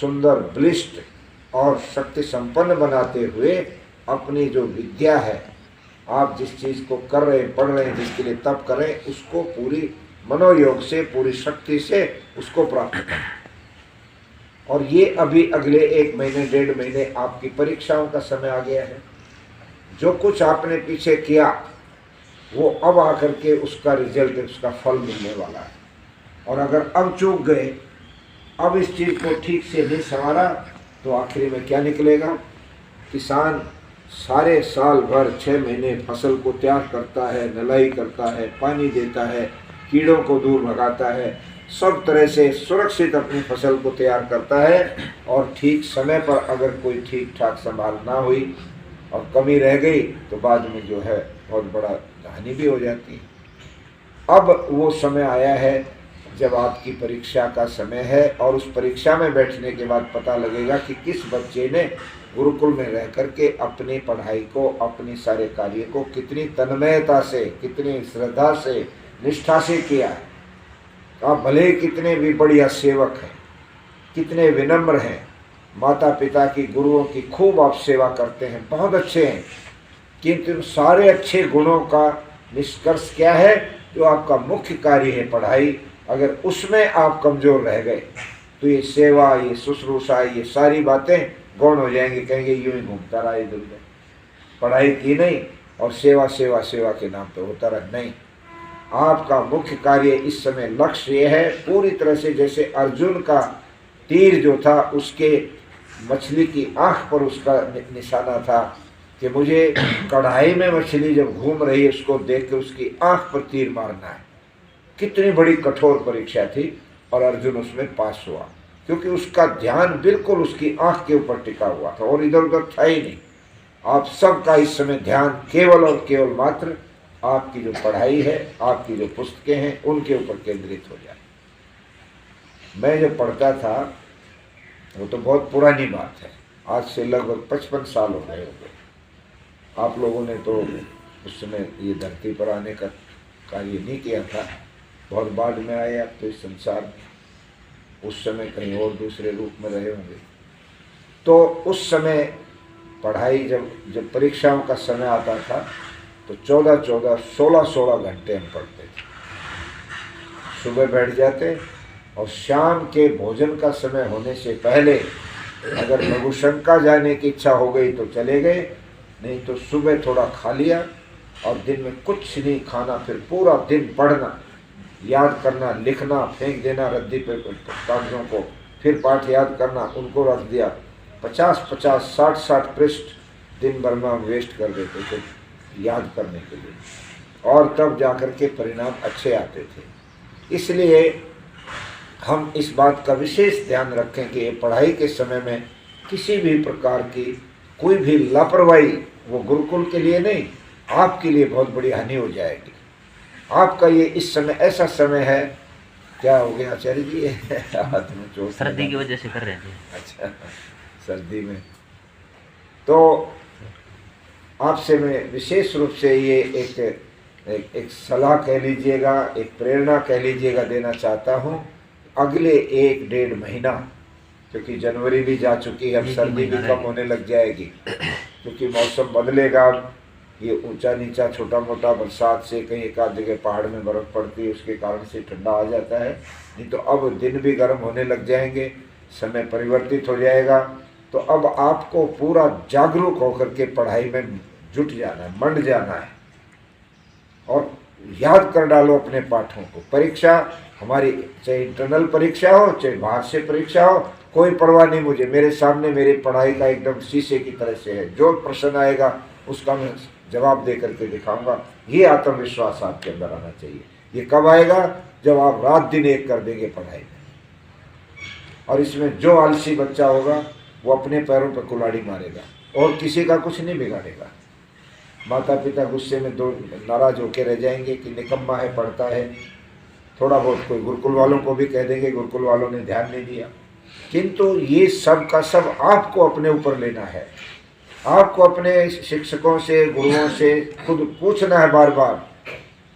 सुंदर बलिष्ठ और शक्ति संपन्न बनाते हुए अपनी जो विद्या है, आप जिस चीज़ को कर रहे हैं, पढ़ रहे हैं, जिसके लिए तप करें, उसको पूरी मनोयोग से, पूरी शक्ति से उसको प्राप्त करें। और ये अभी अगले 1 महीने 1.5 महीने आपकी परीक्षाओं का समय आ गया है। जो कुछ आपने पीछे किया वो अब आकर के उसका रिजल्ट, उसका फल मिलने वाला है। और अगर अब चूक गए, अब इस चीज़ को ठीक से नहीं संवारा, तो आखिरी में क्या निकलेगा? किसान सारे साल भर 6 महीने फसल को तैयार करता है, नलाई करता है, पानी देता है, कीड़ों को दूर भगाता है, सब तरह से सुरक्षित अपनी फसल को तैयार करता है, और ठीक समय पर अगर कोई ठीक ठाक संभाल ना हुई और कमी रह गई तो बाद में जो है बहुत बड़ा हानि भी हो जाती है। अब वो समय आया है जब आपकी परीक्षा का समय है, और उस परीक्षा में बैठने के बाद पता लगेगा कि किस बच्चे ने गुरुकुल में रह कर के अपनी पढ़ाई को, अपने सारे कार्य को कितनी तन्मयता से, कितनी श्रद्धा से, निष्ठा से किया है। आप भले कितने भी बढ़िया सेवक हैं, कितने विनम्र हैं, माता पिता की, गुरुओं की खूब आप सेवा करते हैं, बहुत अच्छे हैं, किंतु इन सारे अच्छे गुणों का निष्कर्ष क्या है? जो आपका मुख्य कार्य है पढ़ाई, अगर उसमें आप कमज़ोर रह गए तो ये सेवा, ये शुश्रूषा, ये सारी बातें गौण हो जाएंगे। कहेंगे यूं ही घूमता रहा इधर उधर, पढ़ाई की नहीं और सेवा सेवा सेवा के नाम पे होता रहा। नहीं, आपका मुख्य कार्य इस समय लक्ष्य ये है, पूरी तरह से जैसे अर्जुन का तीर जो था उसके मछली की आँख पर उसका निशाना था कि मुझे कढ़ाई में मछली जब घूम रही है उसको देख के उसकी आँख पर तीर मारना है। कितनी बड़ी कठोर परीक्षा थी, और अर्जुन उसमें पास हुआ, क्योंकि उसका ध्यान बिल्कुल उसकी आँख के ऊपर टिका हुआ था और इधर उधर था ही नहीं। आप सबका इस समय ध्यान केवल और केवल मात्र आपकी जो पढ़ाई है, आपकी जो पुस्तकें हैं, उनके ऊपर केंद्रित हो जाए। मैं जब पढ़ता था, वो तो बहुत पुरानी बात है, आज से लगभग 55 साल हो गए होंगे। आप लोगों ने तो उस समय ये धरती पर आने का कार्य नहीं किया था, बहुत बाद में आए आप तो इस संसार में, उस समय कहीं और दूसरे रूप में रहे होंगे। तो उस समय पढ़ाई जब परीक्षाओं का समय आता था तो 14-14, 16-16 घंटे हम पढ़ते थे। सुबह बैठ जाते और शाम के भोजन का समय होने से पहले अगर लघुशंका जाने की इच्छा हो गई तो चले गए, नहीं तो सुबह थोड़ा खा लिया और दिन में कुछ नहीं खाना, फिर पूरा दिन पढ़ना, याद करना, लिखना, फेंक देना रद्दी पे कागजों को, फिर पाठ याद करना, उनको रख दिया। 50-50, 60-60 पृष्ठ दिन भर में हम वेस्ट कर देते थे याद करने के लिए, और तब जाकर के परिणाम अच्छे आते थे। इसलिए हम इस बात का विशेष ध्यान रखें कि पढ़ाई के समय में किसी भी प्रकार की कोई भी लापरवाही, वो गुरुकुल के लिए नहीं, आपके लिए बहुत बड़ी हानि हो जाएगी। आपका ये इस समय ऐसा समय है, क्या हो गया आचार्य जी? हाथ में चोट, सर्दी की वजह से कर रहे थे। अच्छा, सर्दी में। तो आपसे मैं विशेष रूप से ये एक सलाह कह लीजिएगा, एक प्रेरणा कह लीजिएगा देना चाहता हूँ। अगले 1-1.5 महीना, क्योंकि जनवरी भी जा चुकी है, अब सर्दी भी कम होने लग जाएगी, क्योंकि मौसम बदलेगा। ये ऊंचा नीचा छोटा मोटा बरसात से कहीं एक आध जगह पहाड़ में बर्फ़ पड़ती है, उसके कारण से ठंडा आ जाता है, नहीं तो अब दिन भी गर्म होने लग जाएंगे, समय परिवर्तित हो जाएगा। तो अब आपको पूरा जागरूक होकर के पढ़ाई में जुट जाना है, मंड जाना है, और याद कर डालो अपने पाठों को। परीक्षा हमारी चाहे इंटरनल परीक्षा हो, चाहे बाहर से परीक्षा हो, कोई परवाह नहीं मुझे, मेरे सामने मेरी पढ़ाई का एकदम शीशे की तरह से है, जो प्रश्न आएगा उसका मैं जवाब दे करके दिखाऊंगा। ये आत्मविश्वास आपके अंदर आना चाहिए। ये कब आएगा? जब आप रात दिन एक कर देंगे पढ़ाई में। और इसमें जो आलसी बच्चा होगा वो अपने पैरों पर कुल्हाड़ी मारेगा और किसी का कुछ नहीं बिगाड़ेगा। माता पिता गुस्से में दो नाराज होकर रह जाएंगे कि निकम्मा है, पढ़ता है। थोड़ा बहुत कोई गुरुकुल वालों को भी कह देंगे गुरुकुल वालों ने ध्यान नहीं दिया, किंतु ये सब का सब आपको अपने ऊपर लेना है। आपको अपने शिक्षकों से, गुरुओं से खुद पूछना है बार बार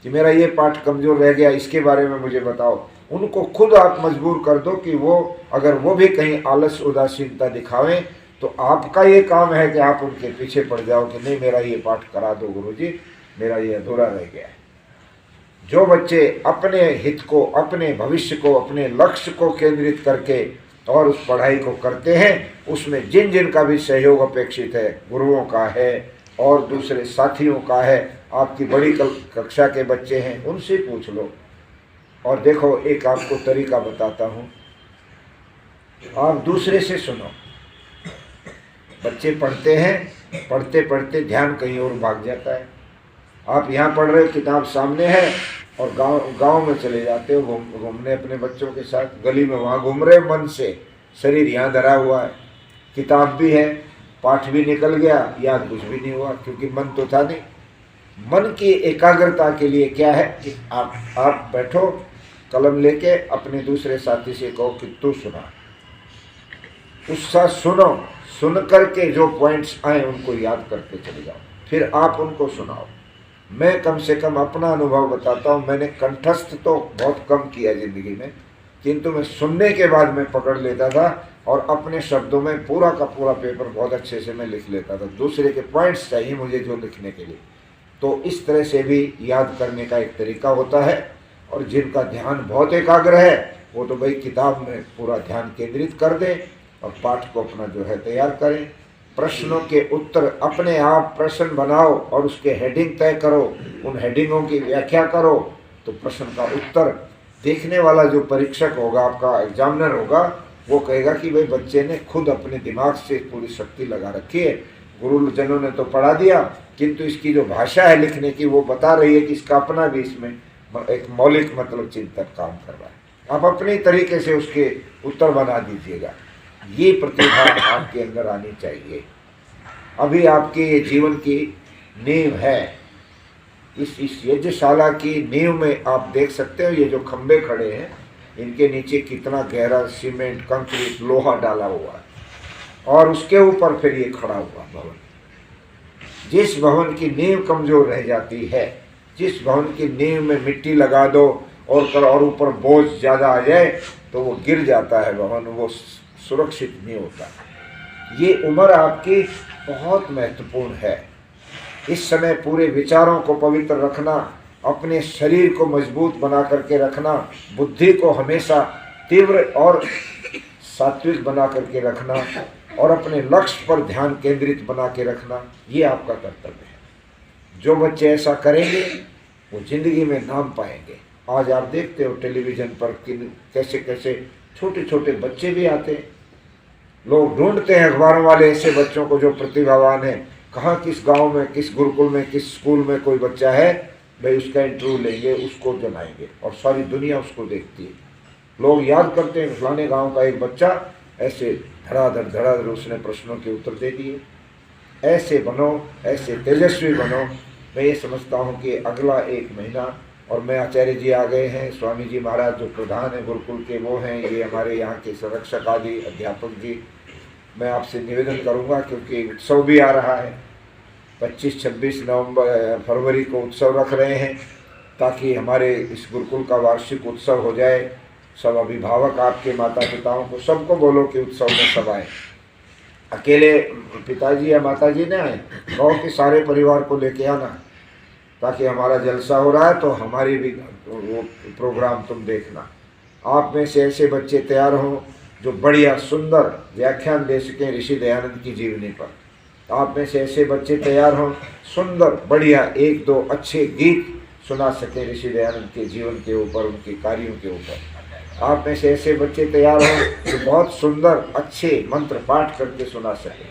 कि मेरा ये पाठ कमज़ोर रह गया, इसके बारे में मुझे बताओ। उनको खुद आप मजबूर कर दो कि वो अगर वो भी कहीं आलस उदासीनता दिखावें तो आपका ये काम है कि आप उनके पीछे पड़ जाओ कि नहीं मेरा ये पाठ करा दो गुरुजी, मेरा ये अधूरा रह गया है। जो बच्चे अपने हित को, अपने भविष्य को, अपने लक्ष्य को केंद्रित करके और उस पढ़ाई को करते हैं, उसमें जिन जिन का भी सहयोग अपेक्षित है, गुरुओं का है और दूसरे साथियों का है, आपकी बड़ी कक्षा के बच्चे हैं उनसे पूछ लो। और देखो एक आपको तरीका बताता हूँ, आप दूसरे से सुनो। बच्चे पढ़ते हैं, पढ़ते पढ़ते ध्यान कहीं और भाग जाता है। आप यहाँ पढ़ रहे हो, किताब सामने है और गांव में चले जाते हो घूमने अपने बच्चों के साथ, गली में वहाँ घूम रहे मन से, शरीर यहाँ धरा हुआ है, किताब भी है, पाठ भी निकल गया, याद कुछ भी नहीं हुआ क्योंकि मन तो था नहीं। मन की एकाग्रता के लिए क्या है कि आप बैठो, कलम लेके अपने दूसरे साथी से कहो कि तू सुना, उसका सुनो, सुन करके जो पॉइंट्स आए उनको याद करके चले जाओ, फिर आप उनको सुनाओ। मैं कम से कम अपना अनुभव बताता हूँ, मैंने कंठस्थ तो बहुत कम किया ज़िंदगी में, किंतु मैं सुनने के बाद मैं पकड़ लेता था और अपने शब्दों में पूरा का पूरा पेपर बहुत अच्छे से मैं लिख लेता था। दूसरे के पॉइंट्स चाहिए मुझे जो लिखने के लिए। तो इस तरह से भी याद करने का एक तरीका होता है। और जिनका ध्यान बहुत एकाग्र है वो तो भाई किताब में पूरा ध्यान केंद्रित कर दें और पाठ को अपना जो है तैयार करें। प्रश्नों के उत्तर अपने आप प्रश्न बनाओ और उसके हेडिंग तय करो, उन हेडिंगों की व्याख्या करो, तो प्रश्न का उत्तर देखने वाला जो परीक्षक होगा, आपका एग्जामिनर होगा, वो कहेगा कि भाई बच्चे ने खुद अपने दिमाग से पूरी शक्ति लगा रखी है। गुरुजनों ने तो पढ़ा दिया, किंतु इसकी जो भाषा है लिखने की वो बता रही है कि इसका अपना भी इसमें एक मौलिक मतलब चिंतन काम कर रहा है। आप अपने तरीके से उसके उत्तर बना दीजिएगा। ये प्रतिभा आपके अंदर आनी चाहिए। अभी आपके ये जीवन की नींव है। इस यज्ञशाला की नींव में आप देख सकते हो, ये जो खंबे खड़े हैं इनके नीचे कितना गहरा सीमेंट, कंक्रीट, लोहा डाला हुआ है और उसके ऊपर फिर ये खड़ा हुआ भवन। जिस भवन की नींव कमजोर रह जाती है, जिस भवन की नींव में मिट्टी लगा दो और ऊपर बोझ ज़्यादा आ जाए तो वो गिर जाता है भवन, वो सुरक्षित नहीं होता। ये उम्र आपकी बहुत महत्वपूर्ण है। इस समय पूरे विचारों को पवित्र रखना, अपने शरीर को मजबूत बना करके रखना, बुद्धि को हमेशा तीव्र और सात्विक बना करके रखना और अपने लक्ष्य पर ध्यान केंद्रित बना के रखना, ये आपका कर्तव्य है। जो बच्चे ऐसा करेंगे वो जिंदगी में नाम पाएंगे। आज आप देखते हो टेलीविज़न पर कैसे कैसे छोटे छोटे बच्चे भी आते हैं। लोग ढूंढते हैं अखबारों वाले ऐसे बच्चों को जो प्रतिभावान है। कहाँ किस गांव में, किस गुरुकुल में, किस स्कूल में कोई बच्चा है, भाई उसका इंटरव्यू लेंगे, उसको जनाएंगे और सारी दुनिया उसको देखती है। लोग याद करते हैं फलाने गांव का एक बच्चा ऐसे धड़ाधड़ उसने प्रश्नों के उत्तर दे दिए। ऐसे बनो, ऐसे तेजस्वी बनो। मैं ये समझता हूँ कि अगला 1 महीना, और मैं आचार्य जी आ गए हैं, स्वामी जी महाराज जो प्रधान हैं गुरुकुल के वो हैं, ये हमारे यहाँ के संरक्षक आदि अध्यापक जी, मैं आपसे निवेदन करूँगा क्योंकि उत्सव भी आ रहा है। 25-26 नवंबर फरवरी को उत्सव रख रहे हैं ताकि हमारे इस गुरुकुल का वार्षिक उत्सव हो जाए। सब अभिभावक आपके माता पिताओं को सबको बोलो कि उत्सव में सब आए। अकेले पिताजी या माताजी ने आए, कहो कि सारे परिवार को लेके आना, ताकि हमारा जलसा हो रहा है तो हमारी भी वो प्रोग्राम तुम देखना। आप में से ऐसे बच्चे तैयार हों जो बढ़िया सुंदर व्याख्यान दे सकें ऋषि दयानंद की जीवनी पर। आप में से ऐसे बच्चे तैयार हों सुंदर बढ़िया 1-2 अच्छे गीत सुना सकें ऋषि दयानंद के जीवन के ऊपर, उनके कार्यों के ऊपर। आप में से ऐसे बच्चे तैयार हों जो बहुत सुंदर अच्छे मंत्र पाठ करके सुना सकें।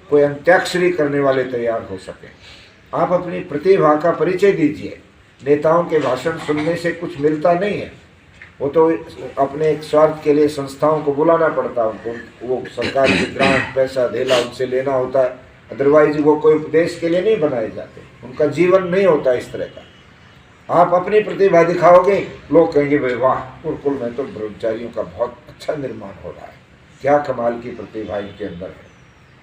कोई अंत्याक्षरी करने वाले तैयार हो सकें। आप अपनी प्रतिभा का परिचय दीजिए। नेताओं के भाषण सुनने से कुछ मिलता नहीं है, वो तो अपने एक स्वार्थ के लिए संस्थाओं को बुलाना पड़ता है उनको, वो सरकार की ग्रांट पैसा धेला उनसे लेना होता है। अदरवाइज वो कोई उपदेश के लिए नहीं बनाए जाते, उनका जीवन नहीं होता इस तरह का। आप अपनी प्रतिभा दिखाओगे, लोग कहेंगे भाई वाह, गुरुकुल में तो ब्रह्मचारियों का बहुत अच्छा निर्माण हो रहा है, क्या कमाल की प्रतिभा इनके अंदर है।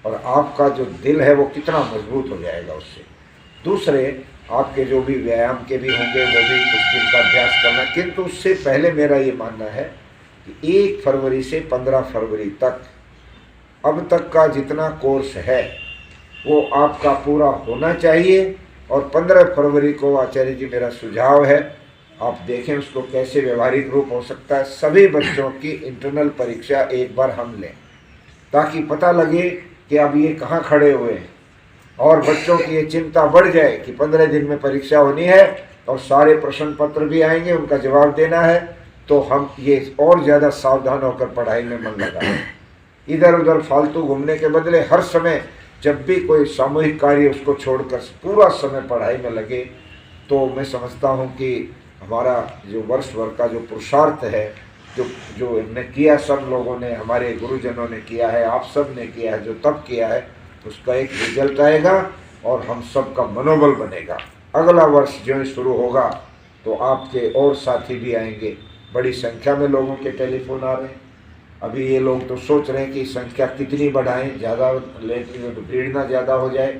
और आपका जो दिल है वो कितना मजबूत हो जाएगा उससे। दूसरे, आपके जो भी व्यायाम के भी होंगे वो भी कुछ दिन का अभ्यास करना। किंतु उससे पहले मेरा ये मानना है कि 1 फरवरी से 15 फरवरी तक अब तक का जितना कोर्स है वो आपका पूरा होना चाहिए। और 15 फरवरी को आचार्य जी मेरा सुझाव है, आप देखें उसको कैसे व्यवहारिक रूप हो सकता है। सभी बच्चों की इंटरनल परीक्षा एक बार हम लें ताकि पता लगे कि अब ये कहाँ खड़े हुए हैं, और बच्चों की ये चिंता बढ़ जाए कि 15 दिन में परीक्षा होनी है और सारे प्रश्न पत्र भी आएंगे, उनका जवाब देना है, तो हम ये और ज़्यादा सावधान होकर पढ़ाई में मन लगाएं। इधर उधर फालतू घूमने के बदले हर समय जब भी कोई सामूहिक कार्य उसको छोड़कर पूरा समय पढ़ाई में लगे, तो मैं समझता हूँ कि हमारा जो वर्ष भर का जो पुरुषार्थ है, जो हमने किया, सब लोगों ने, हमारे गुरुजनों ने किया है, आप सब ने किया है, जो तब किया है, उसका एक रिजल्ट आएगा और हम सब का मनोबल बनेगा। अगला वर्ष जो शुरू होगा तो आपके और साथी भी आएंगे। बड़ी संख्या में लोगों के टेलीफोन आ रहे हैं। अभी ये लोग तो सोच रहे हैं कि संख्या कितनी बढ़ाएं, ज़्यादा लेकिन तो भीड़ ना ज़्यादा हो जाए,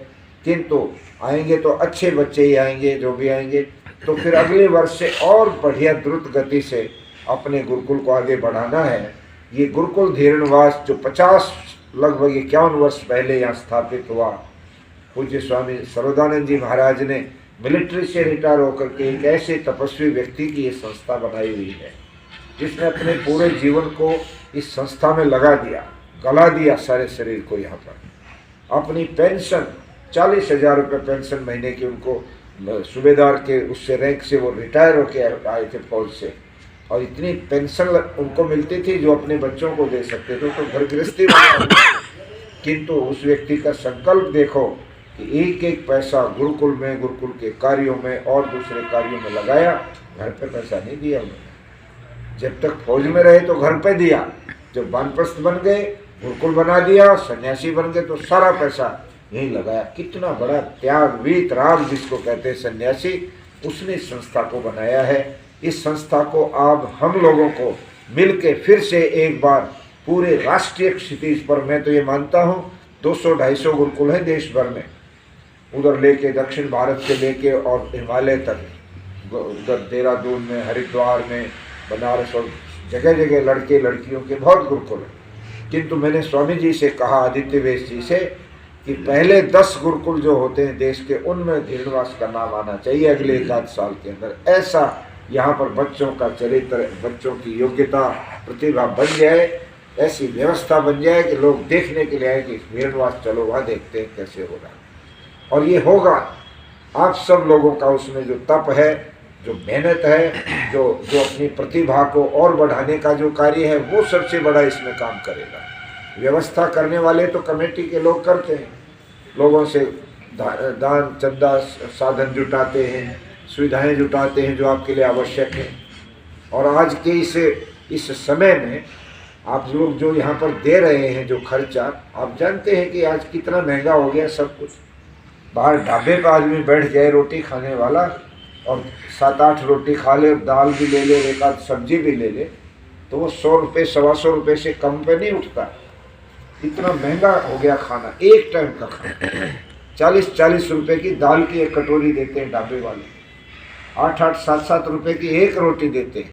किंतु आएंगे तो अच्छे बच्चे ही आएंगे जो भी आएंगे। तो फिर अगले वर्ष से और बढ़िया द्रुत गति से अपने गुरुकुल को आगे बढ़ाना है। ये गुरुकुल धीरणवास जो 50 लगभग 51 वर्ष पहले यहाँ स्थापित हुआ, पूज्य स्वामी सर्वदानंद जी महाराज ने मिलिट्री से रिटायर होकर के एक ऐसे तपस्वी व्यक्ति की ये संस्था बनाई हुई है, जिसने अपने पूरे जीवन को इस संस्था में लगा दिया, गला दिया सारे शरीर को। यहाँ पर अपनी पेंशन 40,000 रुपये पेंशन महीने की, उनको सूबेदार के उससे रैंक से वो रिटायर होकर आए थे फौज से, और इतनी पेंशन उनको मिलती थी जो अपने बच्चों को दे सकते थे, तो घर गृहस्थी किंतु उस व्यक्ति का संकल्प देखो कि एक एक पैसा गुरुकुल में, गुरुकुल के कार्यों में और दूसरे कार्यों में लगाया। घर पे पैसा नहीं दिया उन्होंने। जब तक फौज में रहे तो घर पे दिया, जब वानप्रस्थ बन गए, गुरुकुल बना दिया, सन्यासी बन गए, तो सारा पैसा यहीं लगाया। कितना बड़ा त्याग, वीतराग जिसको कहते हैं सन्यासी, उसने इस संस्था को बनाया है। इस संस्था को आप हम लोगों को मिलके फिर से एक बार पूरे राष्ट्रीय क्षितिज पर, मैं तो ये मानता हूँ 200-250 गुरुकुल हैं देश भर में, उधर लेके दक्षिण भारत से लेके और हिमालय तक, उधर देहरादून में, हरिद्वार में, बनारस और जगह जगह लड़के लड़कियों के बहुत गुरुकुल हैं। किंतु मैंने स्वामी जी से कहा, आदित्य वेश जी से, कि पहले 10 गुरुकुल जो होते हैं देश के, उनमें धीरणवास का नाम आना चाहिए अगले 1 साल के अंदर। ऐसा यहाँ पर बच्चों का चरित्र, बच्चों की योग्यता, प्रतिभा बन जाए, ऐसी व्यवस्था बन जाए कि लोग देखने के लिए आए कि धीरणवास, चलो वहाँ देखते हैं कैसे हो रहा है। और ये होगा। आप सब लोगों का उसमें जो तप है, जो मेहनत है, जो अपनी प्रतिभा को और बढ़ाने का जो कार्य है, वो सबसे बड़ा इसमें काम करेगा। व्यवस्था करने वाले तो कमेटी के लोग करते हैं, लोगों से दान चंदा साधन जुटाते हैं, सुविधाएं जुटाते हैं जो आपके लिए आवश्यक है। और आज के इस समय में आप लोग जो यहाँ पर दे रहे हैं जो खर्चा, आप जानते हैं कि आज कितना महंगा हो गया सब कुछ। बाहर ढाबे पर आदमी बैठ जाए रोटी खाने वाला, और 7-8 रोटी खा ले, दाल भी ले ले, एक आध सब्जी भी ले ले, तो वो 100 रुपये 125 रुपये से कम पे नहीं उठता। इतना महंगा हो गया खाना, एक टाइम का खाना। 40-40 रुपये की दाल की एक कटोरी देते हैं ढाबे वाले, 8-8 7-7 रुपये की एक रोटी देते हैं।